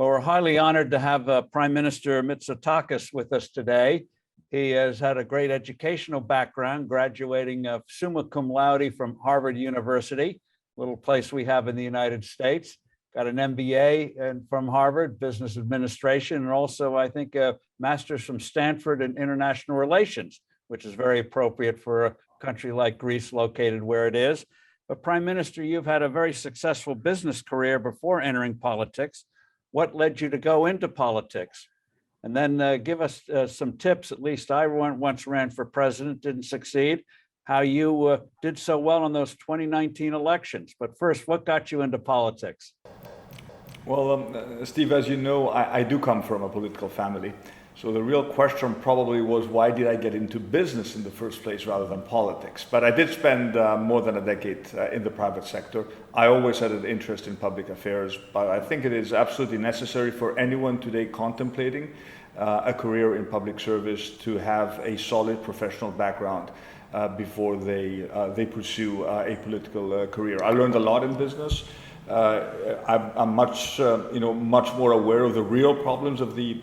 Well, we're highly honored to have Prime Minister Mitsotakis with us today. He has had a great educational background, graduating summa cum laude from Harvard University, a little place we have in the United States. Got an MBA from Harvard, Business Administration, and also, I think, a master's from Stanford in International Relations, which is very appropriate for a country like Greece, located where it is. But Prime Minister, you've had a very successful business career before entering politics. What led you to go into politics? And then give us some tips. At least I once ran for president, didn't succeed. How you did so well in those 2019 elections. But first, what got you into politics? Well, Steve, as you know, I do come from a political family. So the real question probably was, why did I get into business in the first place rather than politics? But I did spend more than a decade in the private sector. I always had an interest in public affairs, but I think it is absolutely necessary for anyone today contemplating a career in public service to have a solid professional background before they pursue a political career. I learned a lot in business. I'm much more aware of the real problems of the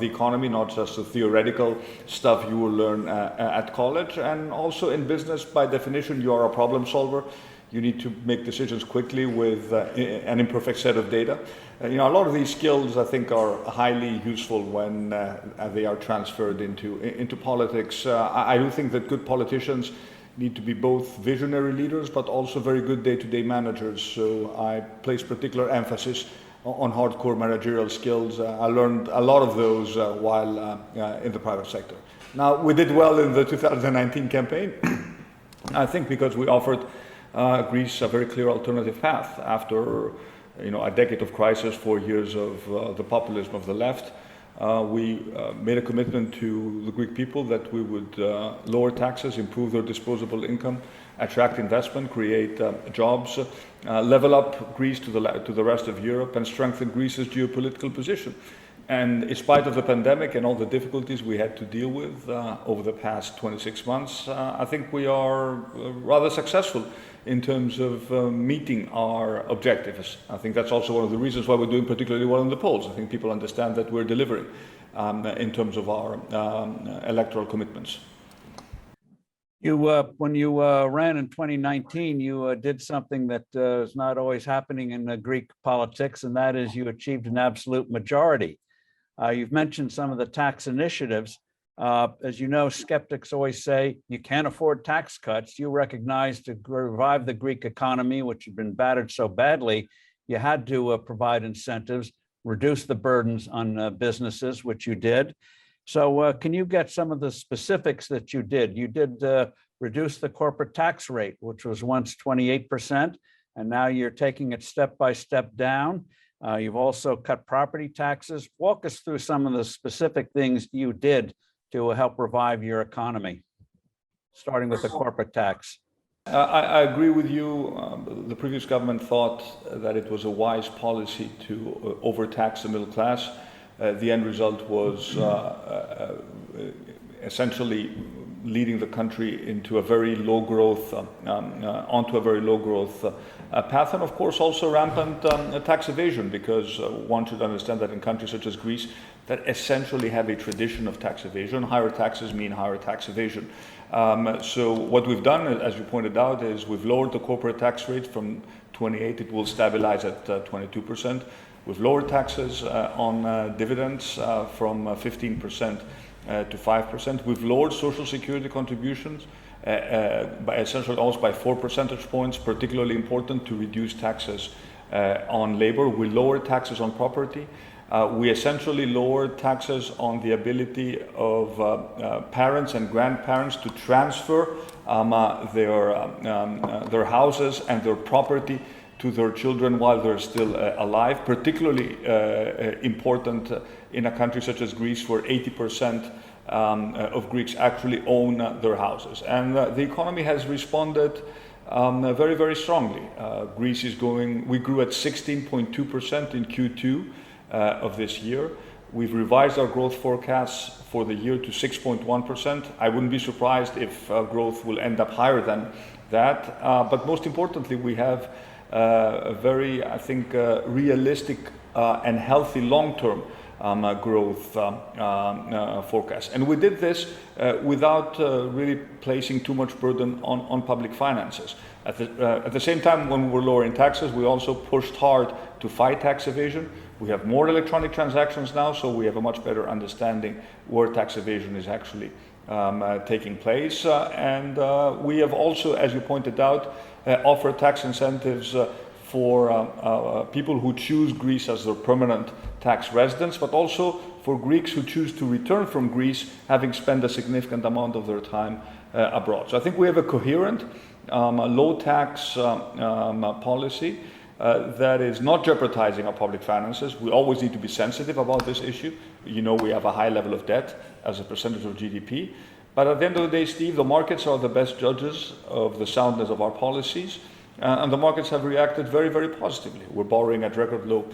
economy, not just the theoretical stuff you will learn at college. And also in business, by definition, you are a problem solver. You need to make decisions quickly with an imperfect set of data. A lot of these skills, I think, are highly useful when they are transferred into politics. I do think that good politicians need to be both visionary leaders, but also very good day-to-day managers. So I place particular emphasis on hardcore managerial skills. I learned a lot of those while in the private sector. Now, we did well in the 2019 campaign, I think because we offered Greece a very clear alternative path after a decade of crisis, 4 years of the populism of the left. We made a commitment to the Greek people that we would lower taxes, improve their disposable income, attract investment, create jobs, level up Greece to the rest of Europe, and strengthen Greece's geopolitical position. And in spite of the pandemic and all the difficulties we had to deal with over the past 26 months, I think we are rather successful in terms of meeting our objectives. I think that's also one of the reasons why we're doing particularly well in the polls. I think people understand that we're delivering in terms of our electoral commitments. When you ran in 2019, you did something that is not always happening in Greek politics, and that is you achieved an absolute majority. You've mentioned some of the tax initiatives. As you know, skeptics always say you can't afford tax cuts. You recognize to revive the Greek economy, which had been battered so badly, you had to provide incentives, reduce the burdens on businesses, which you did. So can you get some of the specifics that you did? You did reduce the corporate tax rate, which was once 28%, and now you're taking it step by step down. You've also cut property taxes. Walk us through some of the specific things you did to help revive your economy, starting with the corporate tax. I agree with you. The previous government thought that it was a wise policy to overtax the middle class. The end result was essentially leading the country into a very low growth, onto a very low growth path, and of course also rampant tax evasion, because one should understand that in countries such as Greece that essentially have a tradition of tax evasion, higher taxes mean higher tax evasion. So what we've done, as you pointed out, is we've lowered the corporate tax rate from 28, it will stabilize at 22%. We've lowered taxes on dividends from 15% to 5%. We've lowered social security contributions by essentially almost by 4 percentage points, particularly important to reduce taxes on labor. We lowered taxes on property. We essentially lowered taxes on the ability of parents and grandparents to transfer their houses and their property to their children while they're still alive, particularly important in a country such as Greece, where 80% of Greeks actually own their houses. And the economy has responded very, very strongly. Greece is we grew at 16.2% in Q2 of this year. We've revised our growth forecasts for the year to 6.1%. I wouldn't be surprised if growth will end up higher than that. But most importantly, we have a very, I think, realistic and healthy long-term growth forecast. And we did this without really placing too much burden on public finances. At the same time, when we were lowering taxes, we also pushed hard to fight tax evasion. We have more electronic transactions now, so we have a much better understanding where tax evasion is actually taking place. And we have also, as you pointed out, offered tax incentives for people who choose Greece as their permanent tax residence, but also for Greeks who choose to return from Greece, having spent a significant amount of their time abroad. So I think we have a coherent, low tax policy that is not jeopardizing our public finances. We always need to be sensitive about this issue. You know, we have a high level of debt as a percentage of GDP. But at the end of the day, Steve, the markets are the best judges of the soundness of our policies. And the markets have reacted very, very positively. We're borrowing at record low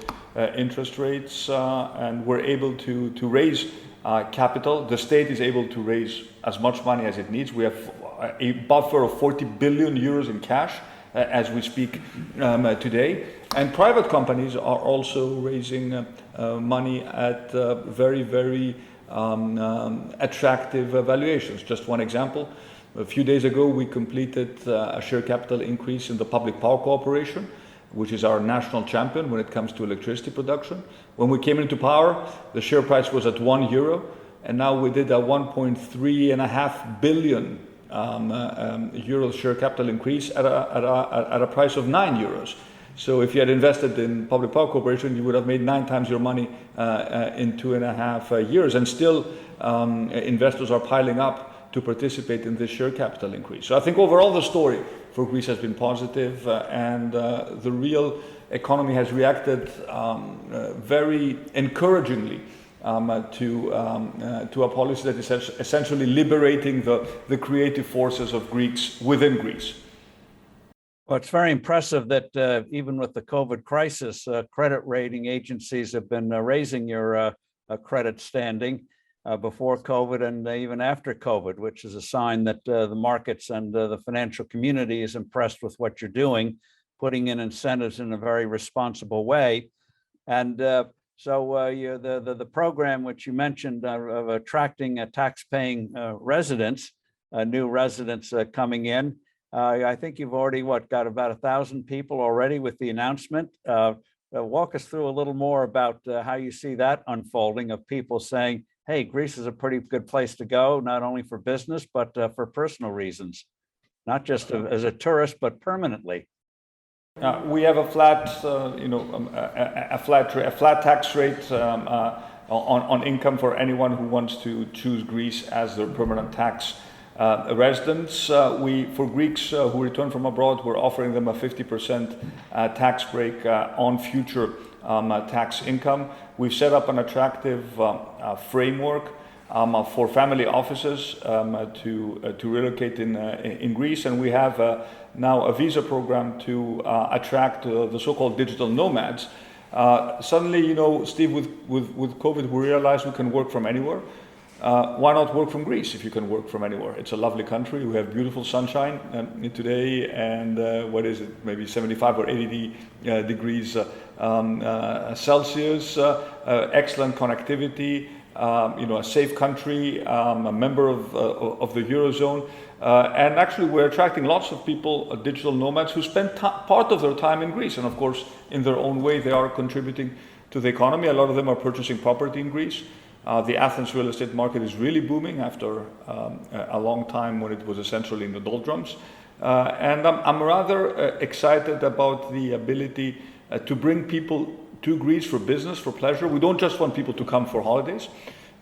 interest rates, and we're able to raise capital. The state is able to raise as much money as it needs. We have a buffer of 40 billion euros in cash as we speak today. And private companies are also raising money at very, very attractive valuations. Just one example. A few days ago, we completed a share capital increase in the Public Power Corporation, which is our national champion when it comes to electricity production. When we came into power, the share price was at €1, and now we did a 1.3 billion euro share capital increase at a price of €9. So if you had invested in Public Power Corporation, you would have made 9 times your money in 2.5 years, and still investors are piling up to participate in this share capital increase. So I think overall the story for Greece has been positive, and the real economy has reacted very encouragingly to a policy that is essentially liberating the creative forces of Greeks within Greece. Well, it's very impressive that even with the COVID crisis, credit rating agencies have been raising your credit standing before COVID and even after COVID, which is a sign that the markets and the financial community is impressed with what you're doing, putting in incentives in a very responsible way. And the program which you mentioned of attracting tax-paying residents, new residents coming in, I think you've already got about 1,000 people already with the announcement. Walk us through a little more about how you see that unfolding of people saying, hey, Greece is a pretty good place to go, not only for business, but for personal reasons, not just as a tourist, but permanently. We have a flat, a flat tax rate on income for anyone who wants to choose Greece as their permanent tax residence. For Greeks who return from abroad, we're offering them a 50% tax break on future tax income. We've set up an attractive framework for family offices to relocate in Greece, and we have now a visa program to attract the so-called digital nomads. Suddenly, Steve, with COVID, we realized we can work from anywhere. Why not work from Greece if you can work from anywhere? It's a lovely country. We have beautiful sunshine today, and what is it, maybe 75 or 80 degrees Celsius, excellent connectivity, a safe country, a member of the Eurozone. And actually we're attracting lots of people, digital nomads, who spend part of their time in Greece. And of course, in their own way, they are contributing to the economy. A lot of them are purchasing property in Greece. The Athens real estate market is really booming after a long time when it was essentially in the doldrums. And I'm rather excited about the ability to bring people to Greece for business, for pleasure. We don't just want people to come for holidays.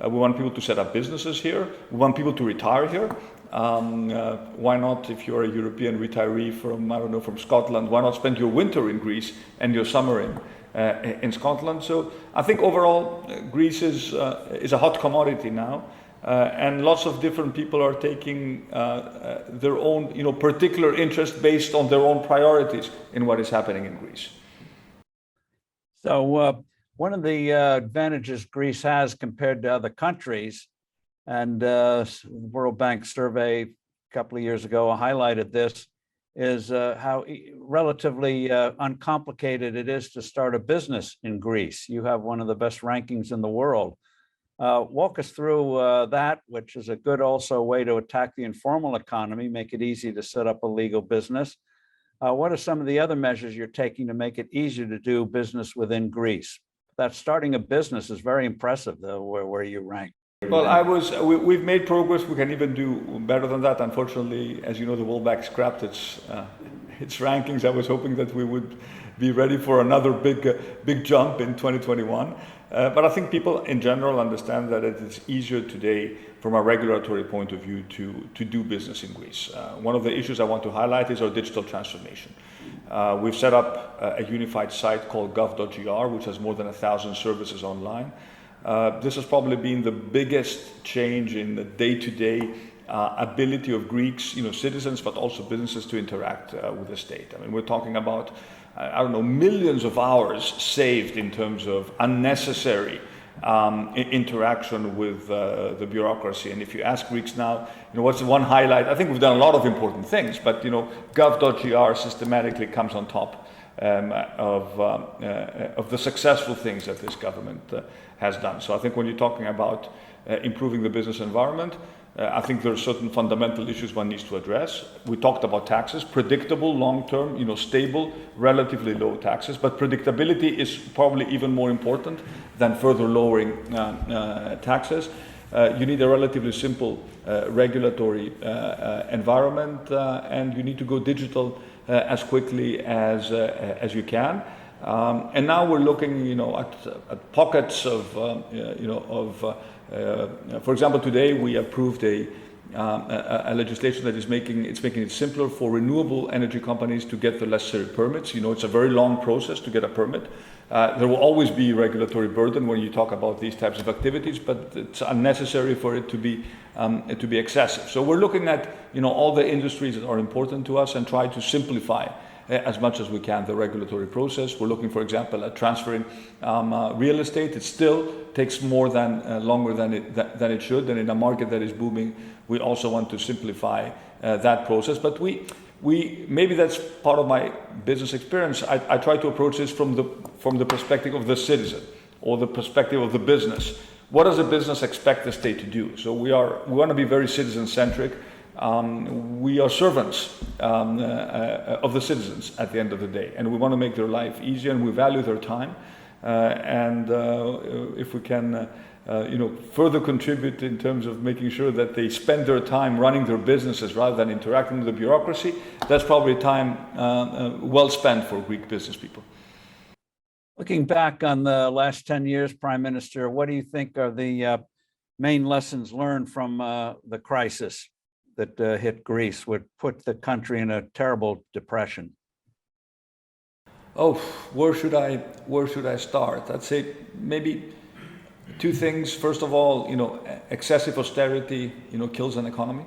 We want people to set up businesses here. We want people to retire here. Why not, if you're a European retiree from Scotland, why not spend your winter in Greece and your summer in Scotland? So I think overall Greece is a hot commodity now, and lots of different people are taking their own particular interest based on their own priorities in what is happening in Greece. So one of the advantages Greece has compared to other countries, and the World Bank survey a couple of years ago highlighted this, is how relatively uncomplicated it is to start a business in Greece. You have one of the best rankings in the world. Walk us through that, which is a good also way to attack the informal economy, make it easy to set up a legal business. What are some of the other measures you're taking to make it easier to do business within Greece? That starting a business is very impressive, though, where you rank. Well, we've made progress. We can even do better than that. Unfortunately, as you know, the World Bank scrapped its rankings. I was hoping that we would be ready for another big jump in 2021. But I think people in general understand that it is easier today from a regulatory point of view to do business in Greece. One of the issues I want to highlight is our digital transformation. We've set up a unified site called gov.gr, which has more than 1,000 services online. This has probably been the biggest change in the day-to-day ability of Greeks, citizens, but also businesses to interact with the state. I mean, we're talking about, I don't know, millions of hours saved in terms of unnecessary interaction with the bureaucracy. And if you ask Greeks now, what's the one highlight? I think we've done a lot of important things, but gov.gr systematically comes on top of the successful things that this government has done. So I think when you're talking about improving the business environment, I think there are certain fundamental issues one needs to address. We talked about taxes, predictable, long-term, stable, relatively low taxes, but predictability is probably even more important than further lowering taxes. You need a relatively simple regulatory environment, and you need to go digital as quickly as you can. And now we're looking, at pockets of, for example, today we approved a legislation that is making it simpler for renewable energy companies to get the necessary permits. It's a very long process to get a permit. There will always be regulatory burden when you talk about these types of activities, but it's unnecessary for it to be excessive. So we're looking at all the industries that are important to us and try to simplify as much as we can the regulatory process. We're looking, for example, at transferring real estate. It still takes longer than it should, and in a market that is booming, we also want to simplify that process. But we maybe that's part of my business experience. I try to approach this from the perspective of the citizen or the perspective of the business. What does a business expect the state to do? So we want to be very citizen-centric. We are servants of the citizens at the end of the day, and we want to make their life easier, and we value their time. And if we can, further contribute in terms of making sure that they spend their time running their businesses rather than interacting with the bureaucracy, that's probably time well spent for Greek business people. Looking back on the last 10 years, Prime Minister, what do you think are the main lessons learned from the crisis that hit Greece, would put the country in a terrible depression? Oh, where should I start? I'd say maybe two things. First of all, excessive austerity, kills an economy.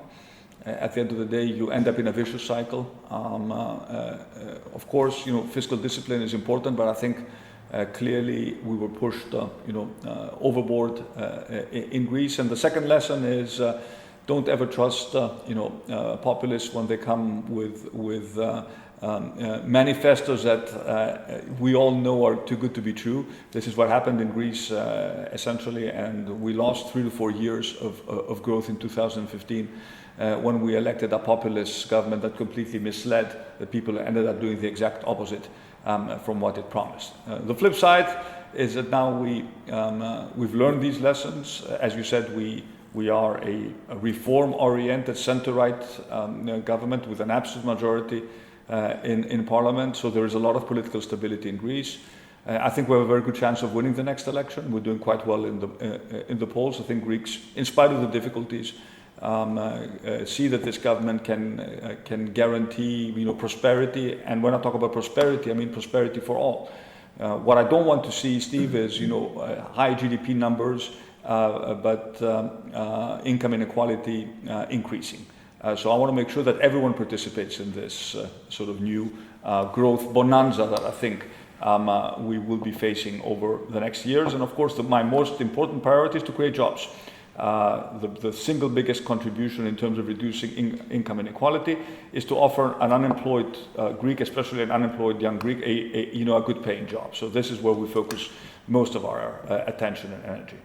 At the end of the day, you end up in a vicious cycle. Of course, fiscal discipline is important, but I think clearly we were pushed, overboard in Greece. And the second lesson is don't ever trust, populists when they come with manifestos that we all know are too good to be true. This is what happened in Greece, essentially, and we lost 3 to 4 years of growth in 2015 when we elected a populist government that completely misled the people and ended up doing the exact opposite from what it promised. The flip side is that now we've learned these lessons. As you said, we are a reform-oriented, center-right government with an absolute majority in parliament, so there is a lot of political stability in Greece. I think we have a very good chance of winning the next election. We're doing quite well in the polls. I think Greeks, in spite of the difficulties, see that this government can guarantee prosperity. And when I talk about prosperity, I mean prosperity for all. What I don't want to see, Steve, is high GDP numbers, but income inequality increasing. So I want to make sure that everyone participates in this sort of new growth bonanza that I think we will be facing over the next years. And of course, my most important priority is to create jobs. the single biggest contribution in terms of reducing income inequality is to offer an unemployed Greek, especially an unemployed young Greek, a good paying job. So this is where we focus most of our attention and energy.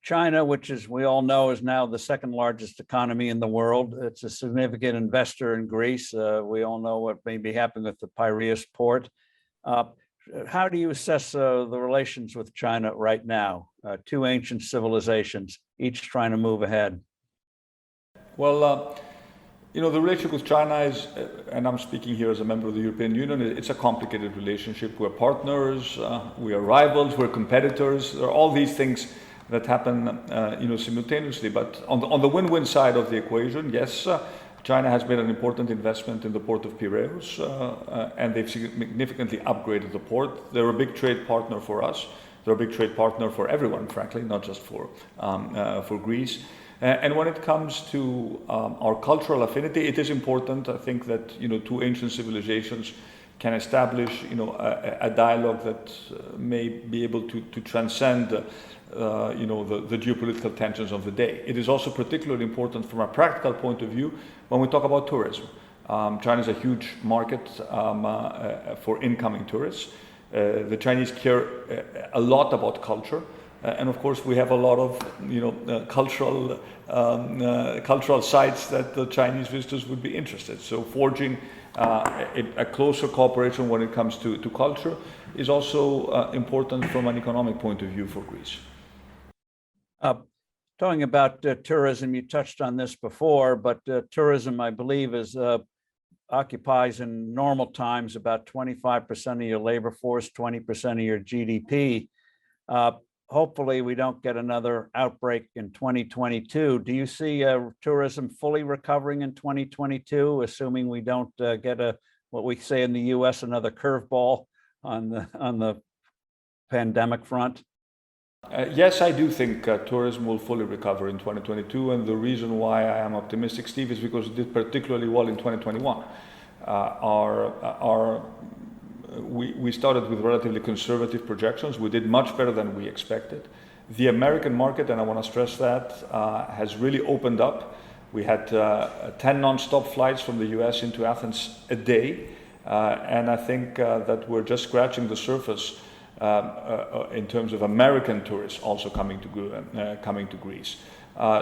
China, which, as we all know, is now the second largest economy in the world. It's a significant investor in Greece. We all know what may be happening with the Piraeus port. How do you assess the relations with China right now? Two ancient civilizations, each trying to move ahead. Well, the relationship with China is, and I'm speaking here as a member of the European Union, it's a complicated relationship. We're partners, we are rivals, we're competitors. There are all these things that happen, simultaneously. But on the win-win side of the equation, yes, China has made an important investment in the port of Piraeus, and they've significantly upgraded the port. They're a big trade partner for us. They're a big trade partner for everyone, frankly, not just for Greece. And when it comes to our cultural affinity, it is important, I think, that two ancient civilizations can establish a dialogue that may be able to transcend the geopolitical tensions of the day. It is also particularly important from a practical point of view when we talk about tourism. China is a huge market for incoming tourists. The Chinese care a lot about culture. And of course, we have a lot of cultural sites that the Chinese visitors would be interested. So forging a closer cooperation when it comes to culture is also important from an economic point of view for Greece. Talking about tourism, you touched on this before, but tourism, I believe, occupies in normal times about 25% of your labor force, 20% of your GDP. Hopefully, we don't get another outbreak in 2022. Do you see tourism fully recovering in 2022, assuming we don't get what we say in the U.S., another curveball on the pandemic front? Yes, I do think tourism will fully recover in 2022, and the reason why I am optimistic, Steve, is because it did particularly well in 2021. We started with relatively conservative projections. We did much better than we expected. The American market, and I want to stress that, has really opened up. We had 10 non-stop flights from the US into Athens a day, and I think that we're just scratching the surface in terms of American tourists also coming to Greece.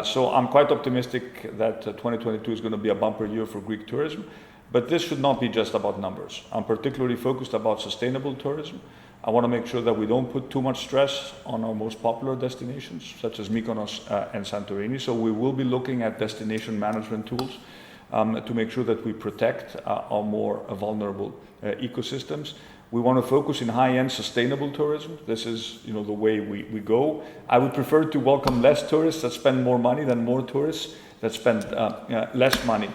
So I'm quite optimistic that 2022 is going to be a bumper year for Greek tourism. But this should not be just about numbers. I'm particularly focused about sustainable tourism. I want to make sure that we don't put too much stress on our most popular destinations, such as Mykonos and Santorini. So we will be looking at destination management tools to make sure that we protect our more vulnerable ecosystems. We want to focus in high-end sustainable tourism. This is, the way we go. I would prefer to welcome less tourists that spend more money than more tourists that spend less money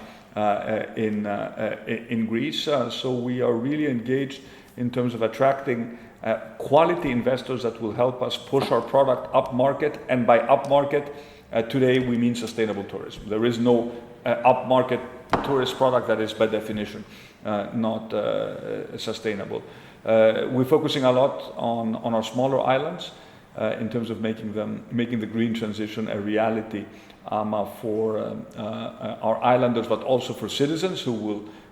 in Greece. So we are really engaged in terms of attracting quality investors that will help us push our product up market. And by up market, today we mean sustainable tourism. There is no up market tourist product that is by definition not sustainable. We're focusing a lot on our smaller islands in terms of making the green transition a reality for our islanders, but also for citizens who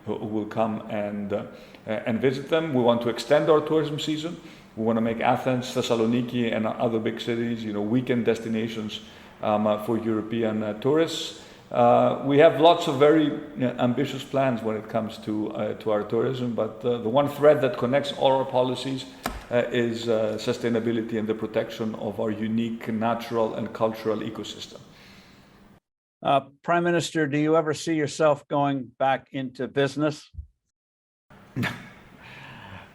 will come and visit them. We want to extend our tourism season. We want to make Athens, Thessaloniki, and other big cities, weekend destinations for European tourists. We have lots of very ambitious plans when it comes to our tourism, but the one thread that connects all our policies is sustainability and the protection of our unique natural and cultural ecosystem. Prime Minister, do you ever see yourself going back into business?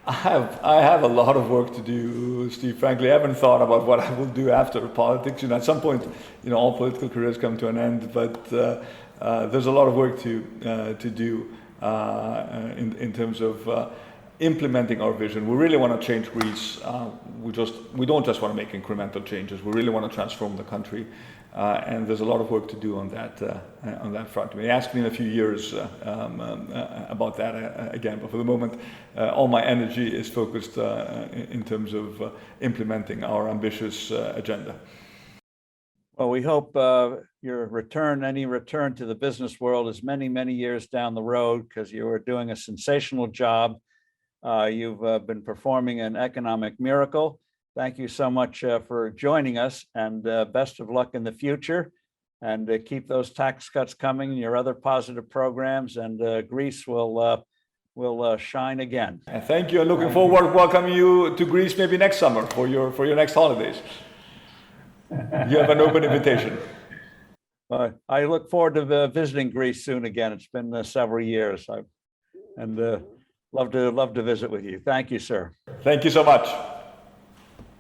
I have a lot of work to do, Steve. Frankly, I haven't thought about what I will do after politics. At some point, all political careers come to an end, but there's a lot of work to do in terms of implementing our vision. We really want to change Greece. We don't just want to make incremental changes. We really want to transform the country, and there's a lot of work to do on that front. We ask me in a few years about that again, but for the moment, all my energy is focused in terms of implementing our ambitious agenda. Well, we hope your return, any return to the business world is many, many years down the road, because you are doing a sensational job. You've been performing an economic miracle. Thank you so much for joining us, and best of luck in the future. And keep those tax cuts coming, and your other positive programs, and Greece will shine again. And thank you. I'm looking forward to welcoming you to Greece maybe next summer for your next holidays. You have an open invitation. I look forward to visiting Greece soon again. It's been several years, and love to visit with you. Thank you, sir. Thank you so much.